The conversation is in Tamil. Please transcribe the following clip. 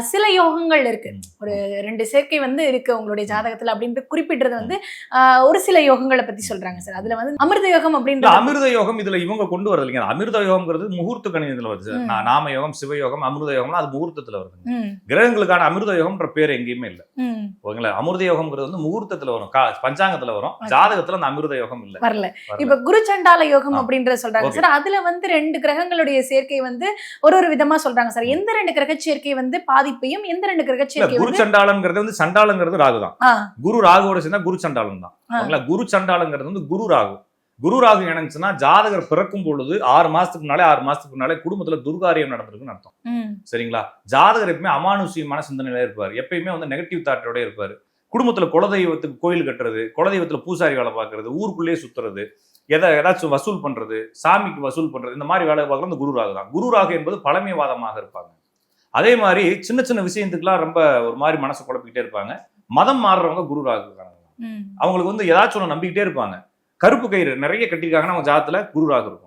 சில யோகங்கள் இருக்கு, ஒரு 2 சேர்க்கை வந்து இருக்கு உங்களுடைய ஜாதகத்துல அப்படின்ட்டு குறிப்பிடுறது வந்து ஒரு சில யோகங்களை பத்தி சொல்றாங்க சார். அதுல வந்து அமிர்த யோகம் அப்படின்ற அமிர்த யோகம் இதுல இவங்க கொண்டு வரது இல்லைங்க. அமிர்த யோகம்ங்கிறது முகூர்த்த கணிதத்துல வருது. நாம யோகம், சிவயோகம், அமிர்த யோகம்னா அது முகூர்த்தத்துல வருது. கிரகங்களுக்கான அமிர்த யோகம்ன்ற பேர் எங்கேயுமே இல்ல. ஓகேங்களா? அமிர்த யோகம்ங்கிறது வந்து முகூர்த்தத்துல வரும், பஞ்சாங்கத்துல வரும். ஜாதகத்துல அந்த அமிர்த யோகம் இல்ல, வரல. இப்ப குரு சண்டால யோகம் அப்படின்ற சொல்றாங்க சார். அதுல வந்து 2 கிரகங்களுடைய சேர்க்கை வந்து ஒரு விதமா சொல்றாங்க சார். எந்த 2 கிரக சேர்க்கை வந்து பாதிப்பையும், எந்த 2 கிரக சேர்க்கை குரு சண்டாலங்கிறது வந்து சண்டாலங்கிறது ராகு தான். குரு ராகுவோட சேர்ந்தா குரு சண்டாலம் தான். ஓகேங்களா? குரு சண்டாலங்கிறது வந்து குரு ராகு. குரு ராகு இணைஞ்சுன்னா ஜாதகர் பிறக்கும் பொழுது 6 மாசத்துக்கு முன்னாலே குடும்பத்துல துர்காரியம் நடந்திருக்குன்னு அர்த்தம். சரிங்களா? ஜாதகர் எப்பவுமே அமானுஷ்யமான சிந்தனையில இருப்பாரு, எப்பயுமே வந்து நெகட்டிவ் தாட்டோட இருப்பாரு. குடும்பத்துல குலதெய்வத்துக்கு கோயில் கட்டுறது, குலதெய்வத்துல பூசாரி வேலை பார்க்கறது, ஊருக்குள்ளேயே சுத்துறது, ஏதாச்சும் வசூல் பண்றது, சாமிக்கு வசூல் பண்றது, இந்த மாதிரி வேலை பார்க்கறது இந்த குரு ராகு தான். குரு ராகு என்பது பழமைவாதமாக இருப்பாங்க. அதே மாதிரி சின்ன சின்ன விஷயத்துக்குலாம் ரொம்ப ஒரு மாதிரி மனசை குழப்பிக்கிட்டே இருப்பாங்க. மதம் மாறுறவங்க குரு ராகு இருக்காங்க. அவங்களுக்கு வந்து ஏதாச்சும் ஒன்று நம்பிக்கிட்டே இருப்பாங்க. கருப்பு கயிறு நிறைய கட்டிருக்காங்கன்னா அவங்க ஜாதத்துல குரு ராகு இருக்கும்.